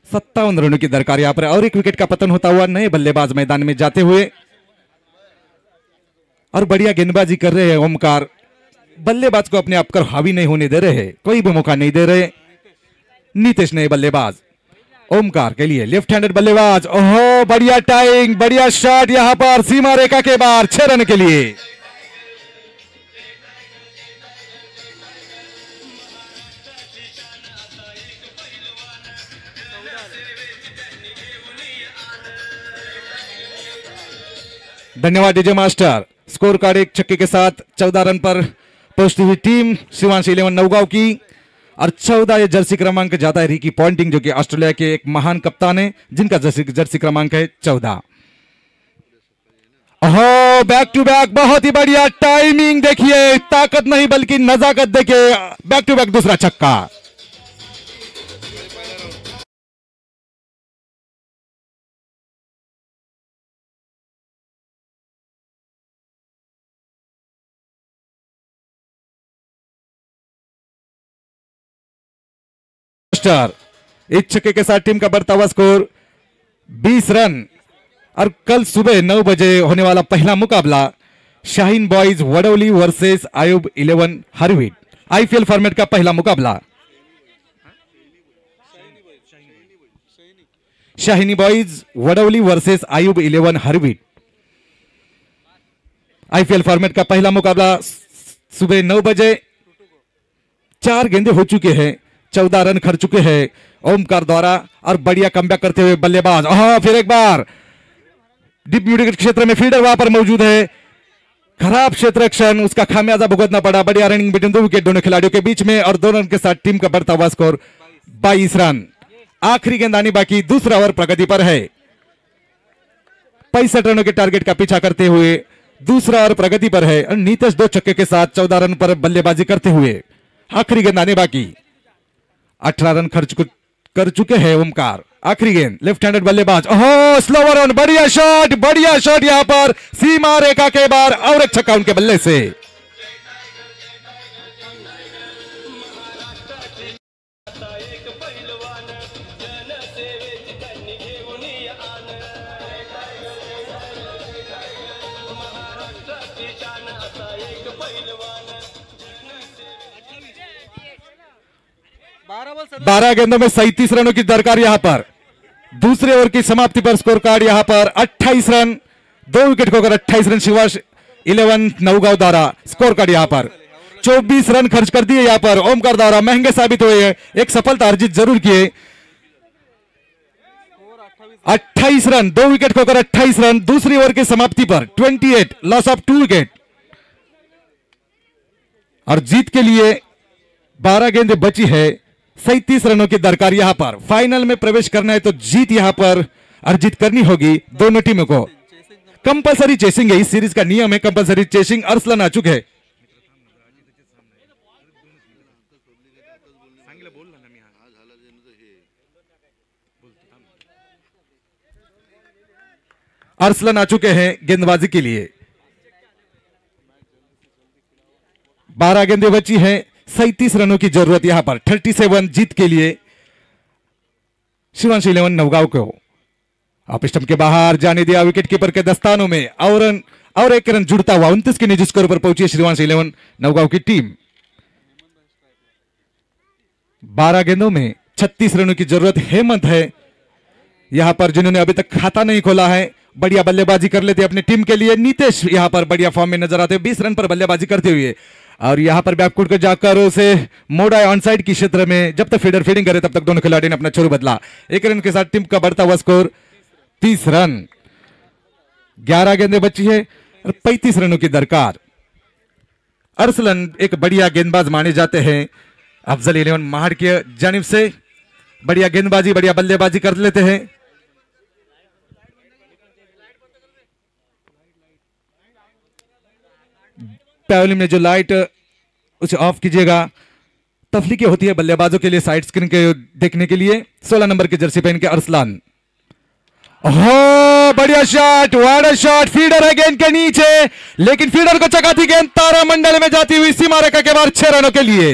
57 रनों की दरकार यहां पर और एक विकेट का पतन होता हुआ नए बल्लेबाज मैदान में जाते हुए और बढ़िया गेंदबाजी कर रहे हैं ओमकार। बल्लेबाज को अपने आप पर हावी नहीं होने दे रहे, कोई भी मौका नहीं दे रहे। नीतीश नए बल्लेबाज ओमकार के लिए लेफ्ट हैंडेड बल्लेबाज। ओहो बढ़िया टाइमिंग, बढ़िया शॉट यहां पर सीमा रेखा के बाहर 6 रन के लिए। धन्यवाद डीजे मास्टर। स्कोर कार्ड एक छक्के के साथ 14 रन पर पहुंचती हुई टीम शिवांश 11 नौगांव की और 14 ये जर्सी क्रमांक जाता है रिकी पॉन्टिंग जो कि ऑस्ट्रेलिया के एक महान कप्तान है जिनका जर्सी क्रमांक है 14। ओहो बैक टू बैक, बहुत ही बढ़िया टाइमिंग देखिए, ताकत नहीं बल्कि नजाकत देखिए, बैक टू बैक दूसरा छक्का। एक छक्के के साथ टीम का बढ़ता हुआ स्कोर 20 रन। और कल सुबह 9 बजे होने वाला पहला मुकाबला शाहीन बॉयज वडौली वर्सेस आयुब 11 हरवीट, आईपीएल फॉर्मेट का पहला मुकाबला। शाहीनी बॉयज वडौली वर्सेस आयुब 11 हरवीट, आईपीएल फॉर्मेट का पहला मुकाबला सुबह 9 बजे। 4 गेंदे हो चुके हैं, 14 रन खर्च चुके हैं ओमकार द्वारा और बढ़िया कमबैक करते हुए बल्लेबाज। फिर एक बार डीप मिड क्षेत्र में फील्डर वहां पर मौजूद है, खराब क्षेत्र रक्षण, उसका खामियाजा भुगतना पड़ा। बढ़िया रनिंग बिटवीन 2 विकेट दोनों खिलाड़ियों के बीच में और 2 रन के साथ टीम का बढ़ता हुआ स्कोर 22 रन। आखिरी गेंद आनी बाकी, दूसरा ओवर प्रगति पर है। 65 रनों के टारगेट का पीछा करते हुए दूसरा ओवर प्रगति पर है और नीतीश 2 छक्के के साथ 14 रन पर बल्लेबाजी करते हुए आखिरी गेंद आने बाकी। 18 रन खर्च कर चुके हैं ओमकार। आखिरी गेंद लेफ्ट हैंडेड बल्लेबाज। स्लोवर ऑन, बढ़िया शॉट यहां पर सीमा रेखा के बाहर और एक छक्का उनके बल्ले से। बारह गेंदों में 37 रनों की दरकार यहां पर। दूसरे ओवर की समाप्ति पर स्कोर कार्ड यहां पर 28 रन, 2 विकेट खोकर 28 रन शिवांश 11 नौगांव द्वारा। स्कोर कार्ड यहां पर 24 रन खर्च कर दिए यहां पर ओमकार द्वारा, महंगे साबित हुए हैं, एक सफलता अर्जित जरूर किए। 28 रन, 2 विकेट खोकर 28 रन दूसरी ओवर की समाप्ति पर 28, लॉस ऑफ 2 विकेट। और जीत के लिए 12 गेंदें बची है, 37 रनों की दरकार यहां पर। फाइनल में प्रवेश करना है तो जीत यहां पर अर्जित करनी होगी दोनों टीमों को। कंपलसरी चेसिंग है, इस सीरीज का नियम है कंपलसरी चेसिंग। अरसलन आ चुके हैं। अरसलन आ चुके हैं गेंदबाजी के लिए। 12 गेंदें बची हैं, 37 रनों की जरूरत यहां पर। 37 जीत के लिए शिवांश 11 नौगांव को। आप स्टंप के बाहर जाने दिया विकेट कीपर के दस्तानों में और एक रन जुड़ता हुआ 29 के निजी स्कोर पर पहुंची शिवांश 11 नौगांव की टीम। 12 गेंदों में 36 रनों की जरूरत हेमंत है यहां पर, जिन्होंने अभी तक खाता नहीं खोला है। बढ़िया बल्लेबाजी कर लेते अपनी टीम के लिए। नीतीश यहां पर बढ़िया फॉर्म में नजर आते हैं 20 रन पर बल्लेबाजी करते हुए। और यहां पर बैकफुट को जाकर उसे मोड़ा ऑन साइड की क्षेत्र में, जब तक फीडर फीडिंग करे तब तक दोनों खिलाड़ी ने अपना छोरू बदला। 1 रन के साथ टीम का बढ़ता हुआ स्कोर 30 रन। 11 गेंदें बची है और 35 रनों की दरकार। अरसलन एक बढ़िया गेंदबाज माने जाते हैं अफजल 11 महाड़ की जानिब से। बढ़िया गेंदबाजी, बढ़िया बल्लेबाजी कर लेते हैं। पैवलिन में जो लाइट उसे ऑफ कीजिएगा। तफलीकी होती है बल्लेबाजों के लिए साइड स्क्रीन के देखने के लिए। 16 नंबर की जर्सी पहन के अरसलान। बढ़िया शॉट, वाइड शॉट, फीडर है गेंद के नीचे, लेकिन फीडर को चकाती गेंद तारा मंडल में जाती हुई सीमा रेखा के बाहर 6 रनों के लिए।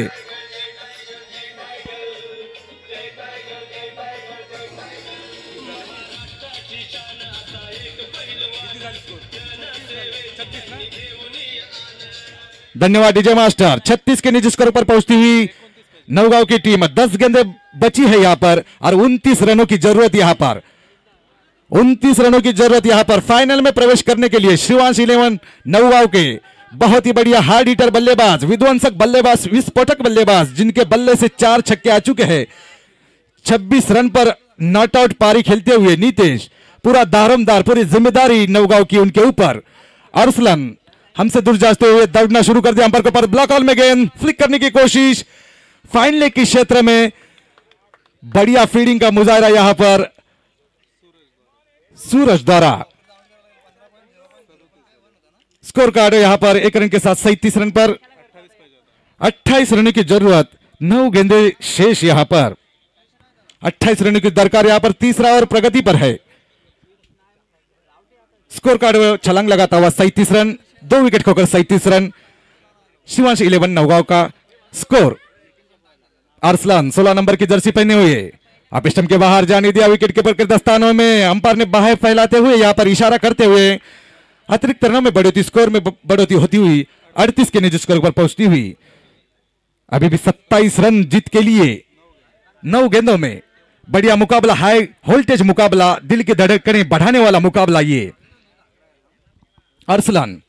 धन्यवाद डीजे मास्टर। 36 के निजी स्कोर पर पहुंचती हुई नवगांव की टीम 10 गेंदें बची है यहां पर और 29 रनों की जरूरत यहां पर 29 रनों की जरूरत यहां पर फाइनल में प्रवेश करने के लिए शिवांश 11 नवगांव के बहुत ही बढ़िया हार्ड हिटर बल्लेबाज, विध्वंसक बल्लेबाज, विस्फोटक बल्लेबाज जिनके बल्ले से 4 छक्के आ चुके हैं। 26 रन पर नॉट आउट पारी खेलते हुए नीतेश, पूरा दारोमदार, पूरी जिम्मेदारी नवगांव की उनके ऊपर। अरसलन हमसे दूर जाते हुए दौड़ना शुरू कर दिया, अंपायर के ऊपर ब्लॉक ऑल में गेंद फ्लिक करने की कोशिश, फाइन लेग के क्षेत्र में बढ़िया फील्डिंग का मुजाहरा यहां पर सूरज द्वारा। स्कोर कार्ड यहां पर 1 रन के साथ 37 रन पर 28 रनों की जरूरत, 9 गेंदे शेष यहां पर 28 रनों की दरकार यहां पर तीसरा और प्रगति पर है। स्कोर कार्ड छलांग लगाता हुआ 37 रन, 2 विकेट खोकर 37 रन। शिवांश 11 नवगांव का स्कोर। अरसलान 16 नंबर की जर्सी पहने हुए अब स्टंप के बाहर जाने दिया, विकेट कीपर के दस्तानों में अंपायर ने बाहें फैलाते हुए यहां पर इशारा करते हुए अतिरिक्त रनों में बढ़ोतरी, स्कोर में बढ़ोतरी होती हुई 38 के निजी स्कोर पर पहुंचती हुई अभी भी 27 रन जीत के लिए 9 गेंदों में बढ़िया मुकाबला, हाई वोल्टेज मुकाबला, दिल की धड़कनें बढ़ाने वाला मुकाबला ये। अरसलान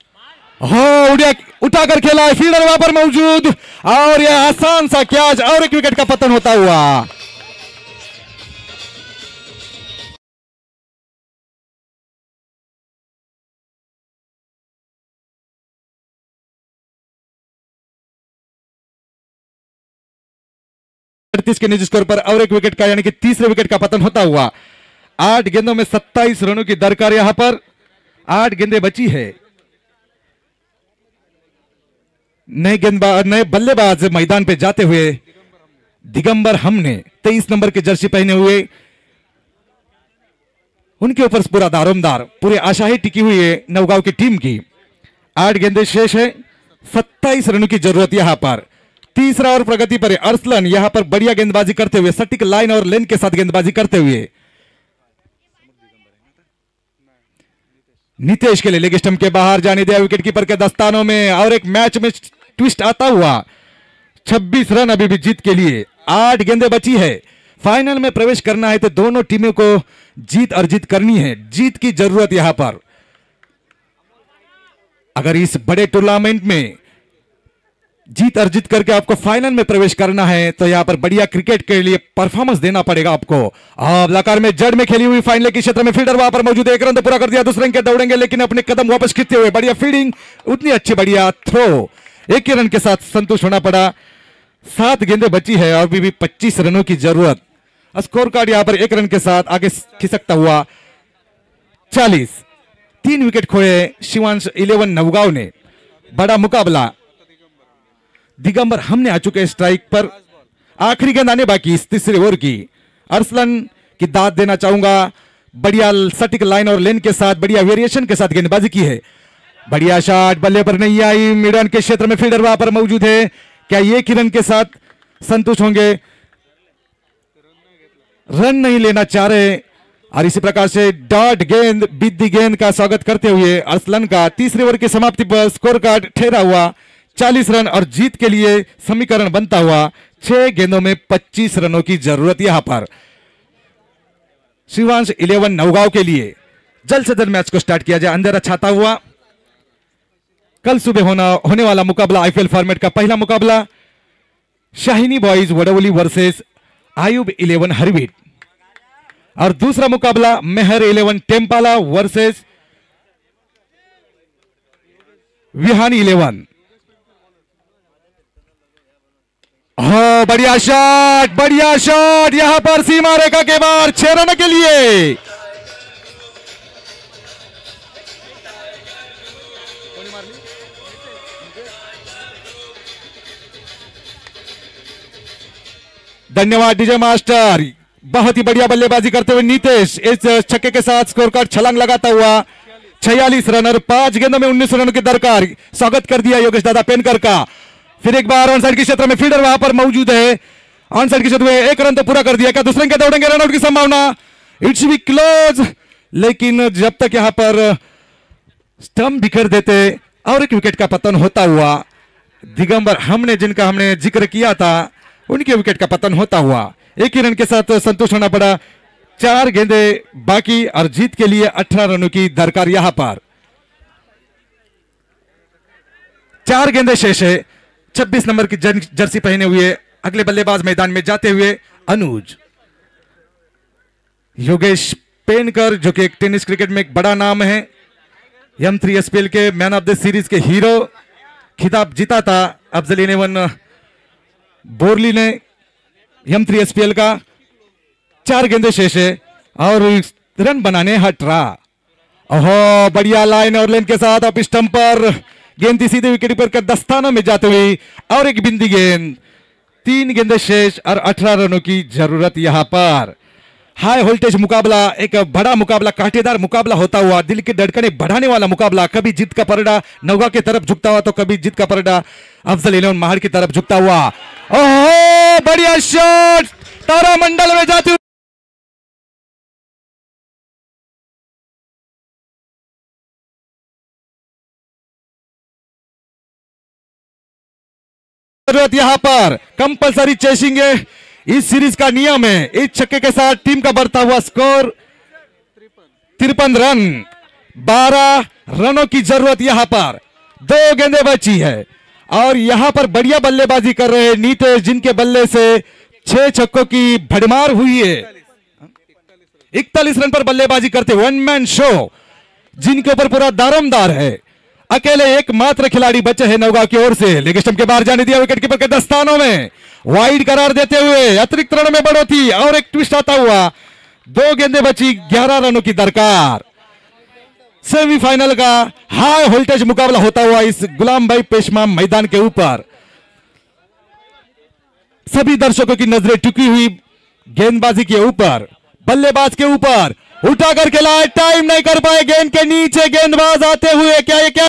उठाकर खेला है, फील्डर वहां पर मौजूद और यह आसान सा कैच और एक विकेट का पतन होता हुआ। के निजी स्कोर पर और एक विकेट का यानी कि तीसरे विकेट का पतन होता हुआ। 8 गेंदों में 27 रनों की दरकार यहां पर 8 गेंदें बची है। नए बल्लेबाज मैदान पे जाते हुए दिगंबर हमने 23 नंबर की जर्सी पहने हुए, उनके ऊपर पूरा दारोमदार, पूरी आशा ही टिकी हुई है नवगांव की टीम की। 8 गेंदें शेष है, 27 रनों की जरूरत यहां पर तीसरा और प्रगति पर। अरसलन यहां पर बढ़िया गेंदबाजी करते हुए, सटीक लाइन और लेन के साथ गेंदबाजी करते हुए नीतेश के लिए लेग स्टंप के बाहर जाने दिया, विकेट कीपर के दस्तानों में और एक मैच में ट्विस्ट आता हुआ। 26 रन अभी भी जीत के लिए, 8 गेंदें बची है। फाइनल में प्रवेश करना है तो दोनों टीमों को जीत अर्जित करनी है, जीत की जरूरत यहां पर। अगर इस बड़े टूर्नामेंट में जीत अर्जित करके आपको फाइनल में प्रवेश करना है तो यहां पर बढ़िया क्रिकेट के लिए परफॉर्मेंस देना पड़ेगा आपको। लाकार में जड़ में खेली हुई फाइनल के क्षेत्र में फील्डर वहां पर मौजूद है, 1 रन तो पूरा कर दिया, दूसरे रन के दौड़ेंगे लेकिन अपने कदम वापस खींचते हुए बढ़िया फील्डिंग, उतनी अच्छी बढ़िया थ्रो, 1 रन के साथ संतुष्ट होना पड़ा। 7 गेंदें बची है और भी 25 रनों की जरूरत। स्कोर कार्ड यहां पर 1 रन के साथ आगे खिसकता हुआ 40। 3 विकेट खोए शिवांश 11 नवगांव ने। बड़ा मुकाबला, दिगंबर हमने आ चुके स्ट्राइक पर, आखिरी गेंद आने बाकी इस तीसरे ओवर की। अरसलन की दाद देना चाहूंगा, बढ़िया सटीक लाइन और लेन के साथ बढ़िया वेरिएशन के साथ गेंदबाजी की है। बढ़िया शॉट बल्ले पर नहीं आई, मिड ऑन के क्षेत्र में फील्डर वहां पर मौजूद है, क्या ये रन के साथ संतुष्ट होंगे? रन नहीं लेना चाह रहे और इसी प्रकार से डॉट गेंद, बिद्दी गेंद का स्वागत करते हुए अरसलन का तीसरे ओवर की समाप्ति पर स्कोर कार्ड ठहरा हुआ 40 रन और जीत के लिए समीकरण बनता हुआ 6 गेंदों में 25 रनों की जरूरत यहां पर शिवांश 11 नवगांव के लिए। जल्द से जल्द मैच को स्टार्ट किया जाए, अंधेरा छाता हुआ। कल सुबह होने वाला मुकाबला आईपीएल फॉर्मेट का पहला मुकाबला शाहिनी बॉयज वडोली वर्सेस आयुब 11 हरवीट और दूसरा मुकाबला मेहर 11 टेम्पाला वर्सेस विहानी 11। बढ़िया शॉट यहां पर सीमा रेखा के बाहर 6 रन के लिए। धन्यवाद डीजे मास्टर, बहुत ही बढ़िया बल्लेबाजी करते हुए नीतेश इस छक्के के साथ स्कोर कार्ड छलांग लगाता हुआ 46 रन और 5 गेंदों में 19 रनों की दरकार। स्वागत कर दिया योगेश दादा पेनकर का। फिर एक बार ऑन साइड के क्षेत्र में फील्डर वहां पर मौजूद है, ऑन साइड के क्षेत्र में 1 रन तो पूरा कर दिया, क्या दूसरे के दौड़ेंगे? रनआउट की संभावना, इट्स बी क्लोज, लेकिन जब तक यहां पर स्टंप बिखर देते और एक विकेट का पतन होता हुआ दिगंबर हमने जिनका हमने जिक्र किया था उनके विकेट का पतन होता हुआ। एक ही रन के साथ संतुष्ट होना पड़ा। 4 गेंदे बाकी और जीत के लिए 18 रनों की दरकार। यहां पर 4 गेंदे शेष है। 26 नंबर की जर्सी पहने हुए अगले बल्लेबाज मैदान में जाते हुए अनुज योगेश पेनकर, जो कि एक टेनिस क्रिकेट में एक बड़ा नाम है। M3 SPL के मैन ऑफ द सीरीज के हीरो खिताब जीता था अफजल 11 बोरली ने M3 SPL का। 4 गेंदे शेष है और रन बनाने हट रहा। ओहो, बढ़िया लाइन और लेन के साथ अब स्टंप पर गेंद सीधे विकेट पर दस्तानों में जाते हुए और एक बिंदी गेंद। 3 गेंदे शेष और 18 रनों की जरूरत। यहां पर हाई वोल्टेज मुकाबला, एक बड़ा मुकाबला, कांटेदार मुकाबला होता हुआ, दिल की धड़कनें बढ़ाने वाला मुकाबला। कभी जीत का परड़ा नौगा की तरफ झुकता हुआ तो कभी जीत का परड़ा अफजल 11 महाड़ की तरफ झुकता हुआ। ओहो, बढ़िया शॉट तारामंडल में जाती हुई जरूरत। यहां पर कंपलसरी चेसिंग है, इस सीरीज का नियम है। इस छक्के के साथ टीम का बढ़ता हुआ स्कोर 53 रन। 12 रनों की जरूरत। यहां पर 2 गेंदें बची है और यहां पर बढ़िया बल्लेबाजी कर रहे हैं नीतेश, जिनके बल्ले से 6 छक्कों की भड़मार हुई है। 41 रन पर बल्लेबाजी करते वन मैन शो, जिनके ऊपर पूरा दारोमदार है। अकेले एकमात्र खिलाड़ी बचे हैं नौगा की ओर से। लेग स्टंप के बाहर जाने दिया विकेट कीपर के दस्तानों में, वाइड करार देते हुए अतिरिक्त रनों में बढ़ोतरी और एक ट्विस्ट आता हुआ। 2 गेंदें बची, 11 रनों की दरकार। सेमीफाइनल का हाई वोल्टेज मुकाबला होता हुआ इस गुलाम भाई पेशमा मैदान के ऊपर। सभी दर्शकों की नजरें टिकी हुई गेंदबाजी के ऊपर, बल्लेबाज के ऊपर। उठा करके लाए, टाइम नहीं कर पाए, गेंद के नीचे गेंदबाज आते हुए क्या